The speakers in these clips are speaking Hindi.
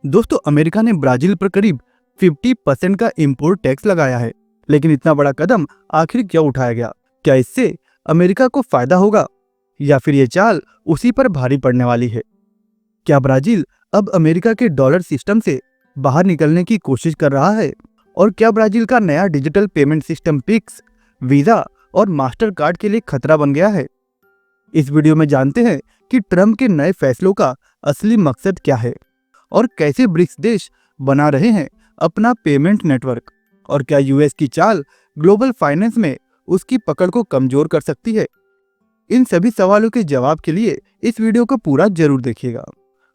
दोस्तों, अमेरिका ने ब्राजील पर करीब 50% का इंपोर्ट टैक्स लगाया है। लेकिन इतना बड़ा कदम आखिर क्यों उठाया गया? क्या इससे अमेरिका को फायदा होगा या फिर ये चाल उसी पर भारी पड़ने वाली है? क्या ब्राजील अब अमेरिका के डॉलर सिस्टम से बाहर निकलने की कोशिश कर रहा है? और क्या ब्राजील का नया digital payment system Pix visa और मास्टर कार्ड के लिए खतरा बन गया है? इस वीडियो में जानते हैं कि ट्रंप के नए फैसलों का असली मकसद क्या है और कैसे ब्रिक्स देश बना रहे हैं अपना पेमेंट नेटवर्क, और क्या यूएस की चाल ग्लोबल फाइनेंस में उसकी पकड़ को कमजोर कर सकती है। इन सभी सवालों के जवाब के लिए इस वीडियो को पूरा जरूर देखिएगा।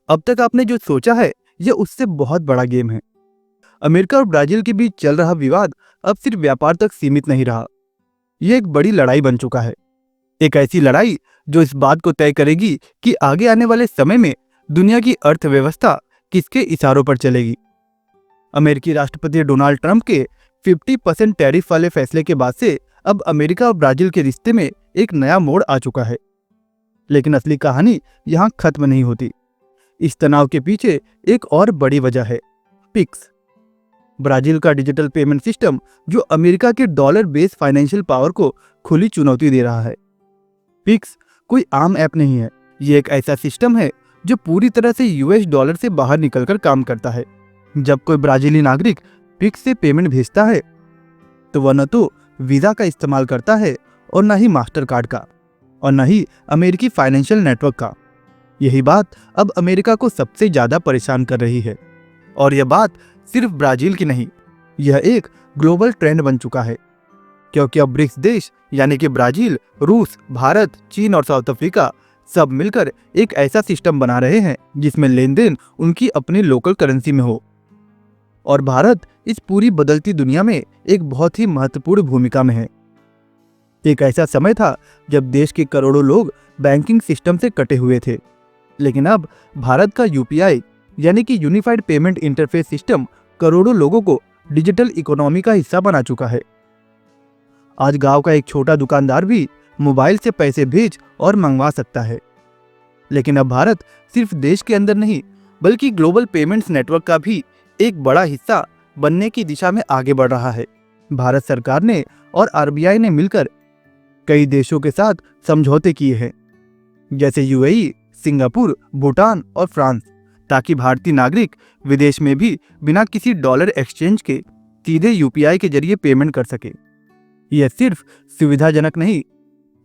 अब तक आपने जो सोचा है यह उससे बहुत बड़ा गेम है। अमेरिका और ब्राजील के बीच चल रहा विवाद अब सिर्फ व्यापार तक सीमित नहीं रहा, यह एक बड़ी लड़ाई बन चुका है। एक ऐसी लड़ाई जो इस बात को तय करेगी कि आगे आने वाले समय में दुनिया की अर्थव्यवस्था किसके इशारों पर चलेगी। अमेरिकी राष्ट्रपति डोनाल्ड ट्रंप के 50% टैरिफ वाले फैसले के बाद से अब अमेरिका और ब्राजील के रिश्ते में एक नया मोड़ आ चुका है। लेकिन असली कहानी यहां खत्म नहीं होती। इस तनाव के पीछे एक और बड़ी वजह है, पिक्स, ब्राजील का डिजिटल पेमेंट सिस्टम जो अमेरिका के डॉलर बेस्ड फाइनेंशियल पावर को खुली चुनौती दे रहा है। पिक्स कोई आम ऐप नहीं है, ये एक ऐसा सिस्टम है जो पूरी तरह से यूएस डॉलर से बाहर निकलकर काम करता है। जब कोई ब्राजीली नागरिक पिक्स से पेमेंट भेजता है तो वह न तो वीजा का इस्तेमाल करता है और न ही मास्टर कार्ड का और न ही अमेरिकी फाइनेंशियल नेटवर्क का। यही बात अब अमेरिका को सबसे ज्यादा परेशान कर रही है। और यह बात सिर्फ ब्राजील की नहीं, यह एक ग्लोबल ट्रेंड बन चुका है, क्योंकि अब ब्रिक्स देश यानी कि ब्राजील, रूस, भारत, चीन और साउथ अफ्रीका सब मिलकर एक ऐसा सिस्टम बना रहे हैं जिसमें लेन देन उनकी अपनी लोकल करेंसी में हो। और भारत इस पूरी बदलती दुनिया में एक बहुत ही महत्वपूर्ण भूमिका में है। एक ऐसा समय था जब देश के करोड़ों लोग बैंकिंग सिस्टम से कटे हुए थे, लेकिन अब भारत का यूपीआई यानी कि यूनिफाइड पेमेंट इंटरफेस सिस्टम करोड़ों लोगों को डिजिटल इकोनॉमी का हिस्सा बना चुका है। आज गांव का एक छोटा दुकानदार भी मोबाइल से पैसे भेज और मंगवा सकता है। लेकिन अब भारत सिर्फ देश के अंदर नहीं बल्कि ग्लोबल पेमेंट्स नेटवर्क का भी एक बड़ा हिस्सा बनने की दिशा में आगे बढ़ रहा है। भारत सरकार ने और आरबीआई ने मिलकर कई देशों के साथ समझौते किए हैं, जैसे यूएई, सिंगापुर, भूटान और फ्रांस, ताकि भारतीय नागरिक विदेश में भी बिना किसी डॉलर एक्सचेंज के सीधे यूपीआई के जरिए पेमेंट कर सके। यह सिर्फ सुविधाजनक नहीं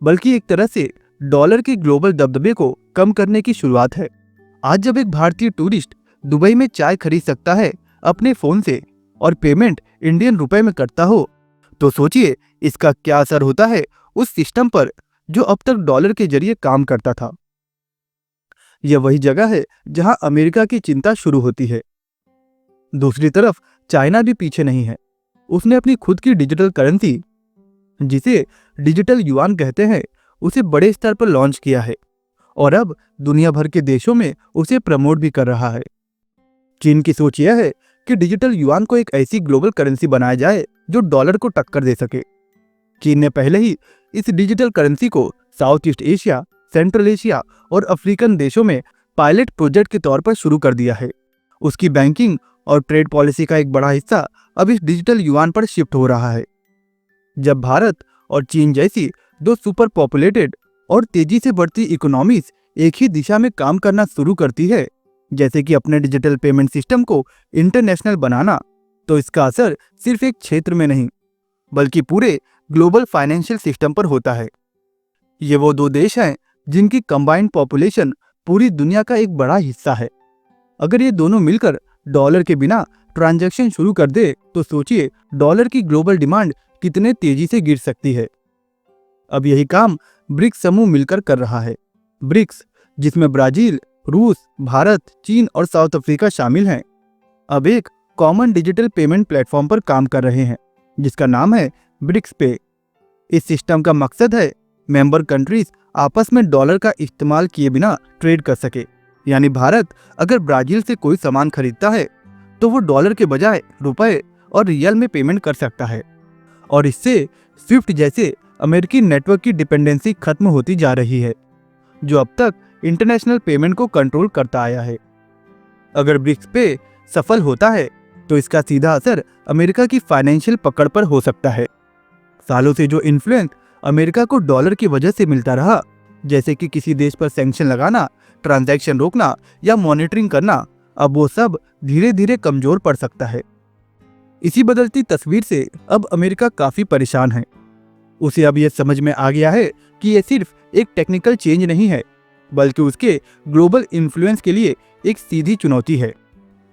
बल्कि एक तरह से डॉलर के ग्लोबल दबदबे को कम करने की शुरुआत है। आज जब एक भारतीय टूरिस्ट दुबई में चाय खरीद सकता है अपने फोन से और पेमेंट इंडियन रुपए में करता हो, तो सोचिए इसका क्या असर होता है उस सिस्टम पर जो अब तक डॉलर के जरिए काम करता था। यह वही जगह है जहां अमेरिका की चिंता शुरू होती है। दूसरी तरफ चाइना भी पीछे नहीं है। उसने अपनी खुद की डिजिटल करेंसी, जिसे डिजिटल युआन कहते हैं, उसे बड़े स्तर पर लॉन्च किया है और अब दुनिया भर के देशों में उसे प्रमोट भी कर रहा है। चीन की सोच यह है कि डिजिटल युआन को एक ऐसी ग्लोबल करेंसी बनाया जाए जो डॉलर को टक्कर दे सके। चीन ने पहले ही इस डिजिटल करेंसी को south east Asia, central Asia और अफ्रीकन देशों में पायलट प्रोजेक्ट के तौर पर शुरू कर दिया है। उसकी बैंकिंग और ट्रेड पॉलिसी का एक बड़ा हिस्सा अब इस डिजिटल युआन पर शिफ्ट हो रहा है। जब भारत और चीन जैसी दो सुपर पॉपुलेटेड और तेजी से बढ़ती इकोनॉमीज एक ही दिशा में काम करना शुरू करती है, जैसे कि अपने डिजिटल पेमेंट सिस्टम को इंटरनेशनल बनाना, तो इसका असर सिर्फ एक क्षेत्र में नहीं बल्कि पूरे ग्लोबल फाइनेंशियल सिस्टम पर होता है। ये वो दो देश हैं जिनकी कंबाइंड पॉपुलेशन पूरी दुनिया का एक बड़ा हिस्सा है। अगर ये दोनों मिलकर डॉलर के बिना ट्रांजैक्शन शुरू कर दे तो सोचिए डॉलर की ग्लोबल डिमांड कितने तेजी से गिर सकती है। अब यही काम ब्रिक्स समूह मिलकर कर रहा है। ब्रिक्स, जिसमें ब्राजील, रूस, भारत, चीन और साउथ अफ्रीका शामिल हैं, अब एक कॉमन डिजिटल पेमेंट प्लेटफॉर्म पर काम कर रहे हैं जिसका नाम है ब्रिक्स पे। इस सिस्टम का मकसद है मेंबर कंट्रीज आपस में डॉलर का इस्तेमाल किए बिना ट्रेड कर सके। यानी भारत अगर ब्राजील से कोई सामान खरीदता है तो वो डॉलर के बजाय रुपए और रियल में पेमेंट कर सकता है, और इससे स्विफ्ट जैसे अमेरिकी नेटवर्क की डिपेंडेंसी खत्म होती जा रही है जो अब तक इंटरनेशनल पेमेंट को कंट्रोल करता आया है। अगर ब्रिक्स पे सफल होता है तो इसका सीधा असर अमेरिका की फाइनेंशियल पकड़ पर हो सकता है। सालों से जो इन्फ्लुएंस अमेरिका को डॉलर की वजह से मिलता रहा, जैसे कि किसी देश पर सैंक्शन लगाना, ट्रांजैक्शन रोकना या मॉनिटरिंग करना, अब वो सब धीरे धीरे कमजोर पड़ सकता है। इसी बदलती तस्वीर से अब अमेरिका काफी परेशान है। उसे अब यह समझ में आ गया है कि यह सिर्फ एक टेक्निकल चेंज नहीं है, बल्कि उसके ग्लोबल इन्फ्लुएंस के लिए एक सीधी चुनौती है।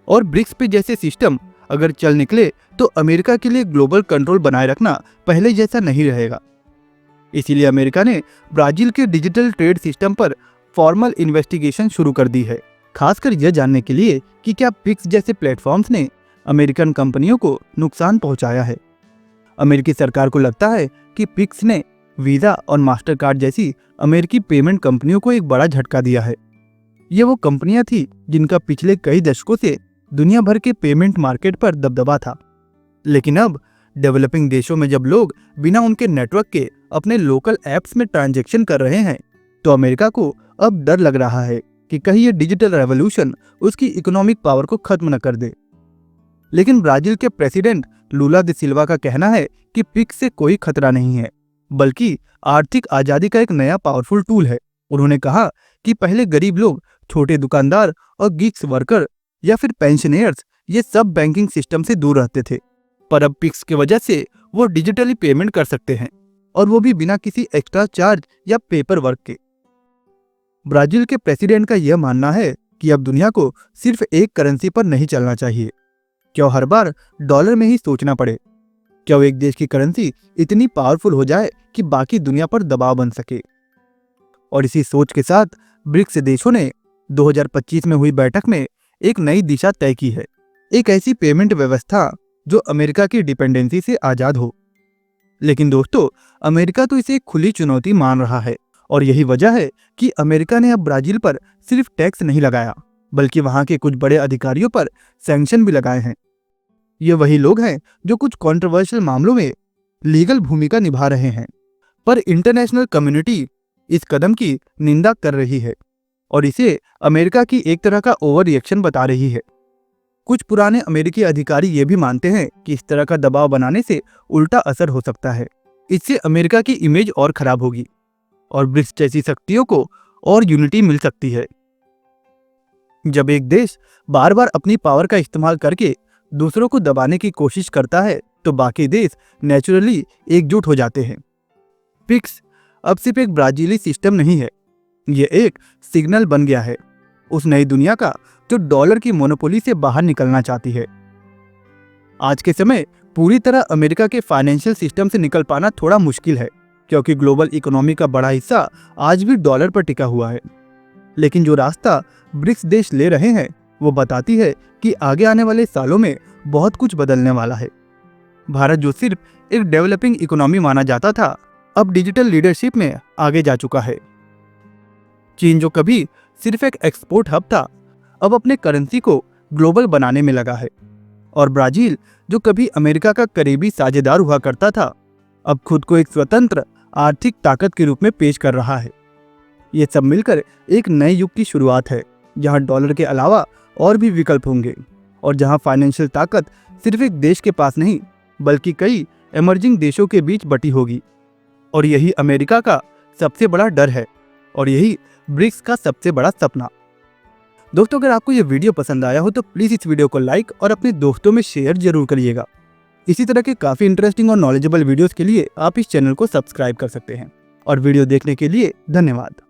और ब्रिक्स पे जैसे सिस्टम अगर चल निकले तो अमेरिका के लिए ग्लोबल कंट्रोल बनाए रखना पहले जैसा नहीं रहेगा। इसीलिए अमेरिका ने ब्राजील के डिजिटल ट्रेड सिस्टम पर फॉर्मल इन्वेस्टिगेशन शुरू कर दी है, खासकर यह जानने के लिए कि क्या पिक्स जैसे प्लेटफॉर्म्स ने अमेरिकन कंपनियों को नुकसान पहुंचाया है। अमेरिकी सरकार को लगता है कि पिक्स ने वीजा और मास्टर कार्ड जैसी अमेरिकी पेमेंट कंपनियों को एक बड़ा झटका दिया है। ये वो कंपनियां थी जिनका पिछले कई दशकों से दुनिया भर के पेमेंट मार्केट पर दबदबा था। लेकिन अब डेवलपिंग देशों में जब लोग बिना उनके नेटवर्क के अपने लोकल ऐप्स में ट्रांजैक्शन कर रहे हैं, तो अमेरिका को अब डर लग रहा है कि कहीं ये डिजिटल रेवोल्यूशन उसकी इकोनॉमिक पावर को खत्म न कर दे। लेकिन ब्राजील के प्रेसिडेंट लूला दा सिल्वा का कहना है कि पिक्स से कोई खतरा नहीं है, बल्कि आर्थिक आजादी का एक नया पावरफुल टूल है। उन्होंने कहा कि पहले गरीब लोग, छोटे दुकानदार और गिग्स वर्कर या फिर पेंशनर्स ये सब बैंकिंग सिस्टम से दूर रहते थे, पर अब पिक्स की वजह से वो डिजिटली पेमेंट कर सकते हैं, और वो भी बिना किसी एक्स्ट्रा चार्ज या पेपर वर्क के। ब्राजील के प्रेसिडेंट का यह मानना है कि अब दुनिया को सिर्फ एक करेंसी पर नहीं चलना चाहिए। क्यों हर बार डॉलर में ही सोचना पड़े? क्यों एक देश की करेंसी इतनी पावरफुल हो जाए कि बाकी दुनिया पर दबाव बन सके? और इसी सोच के साथ ब्रिक्स देशों ने 2025 में हुई बैठक में एक नई दिशा तय की है, एक ऐसी पेमेंट व्यवस्था जो अमेरिका की डिपेंडेंसी से आजाद हो। लेकिन दोस्तों, अमेरिका तो इसे एक खुली चुनौती मान रहा है, और यही वजह है कि अमेरिका ने अब ब्राजील पर सिर्फ टैक्स नहीं लगाया, बल्कि वहां के कुछ बड़े अधिकारियों पर सैंक्शन भी लगाए हैं। ये वही लोग हैं जो कुछ कंट्रोवर्शियल मामलों में लीगल भूमिका निभा रहे हैं, पर इंटरनेशनल कम्युनिटी इस कदम की निंदा कर रही है और इसे अमेरिका की एक तरह का ओवर रिएक्शन बता रही है। कुछ पुराने अमेरिकी अधिकारी ये भी मानते हैं कि इस तरह का दबाव बनाने से उल्टा असर हो सकता है। इससे अमेरिका की इमेज और खराब होगी और ब्रिक्स जैसी शक्तियों को और यूनिटी मिल सकती है। जब एक देश बार बार अपनी पावर का इस्तेमाल करके दूसरों को दबाने की कोशिश करता है, तो बाकी देश नेचुरली एकजुट हो जाते हैं। पिक्स अब सिर्फ एक ब्राजीली सिस्टम नहीं है, ये एक सिग्नल बन गया है उस नई दुनिया का जो डॉलर की मोनोपोली से बाहर निकलना चाहती है। आज के समय पूरी तरह अमेरिका के फाइनेंशियल सिस्टम से निकल पाना थोड़ा मुश्किल है, क्योंकि ग्लोबल इकोनॉमी का बड़ा हिस्सा आज भी डॉलर पर टिका हुआ है। लेकिन जो रास्ता ब्रिक्स देश ले रहे हैं वो बताती है कि आगे आने वाले सालों में बहुत कुछ बदलने वाला है। भारत जो सिर्फ एक डेवलपिंग इकोनॉमी माना जाता था, अब डिजिटल लीडरशिप में आगे जा चुका है। चीन जो कभी सिर्फ एक एक्सपोर्ट हब था, अब अपने करेंसी को ग्लोबल बनाने में लगा है। और ब्राजील जो कभी अमेरिका का करीबी साझेदार हुआ करता था, अब खुद को एक स्वतंत्र आर्थिक ताकत के रूप में पेश कर रहा है। ये सब मिलकर एक नए युग की शुरुआत है, जहां डॉलर के अलावा और भी विकल्प होंगे और जहां फाइनेंशियल ताकत सिर्फ एक देश के पास नहीं, बल्कि कई इमर्जिंग देशों के बीच बटी होगी। और यही अमेरिका का सबसे बड़ा डर है और यही ब्रिक्स का सबसे बड़ा सपना। दोस्तों, अगर आपको यह वीडियो पसंद आया हो तो प्लीज़ इस वीडियो को लाइक और अपने दोस्तों में शेयर जरूर करिएगा। इसी तरह के काफ़ी इंटरेस्टिंग और नॉलेजेबल वीडियोस के लिए आप इस चैनल को सब्सक्राइब कर सकते हैं। और वीडियो देखने के लिए धन्यवाद।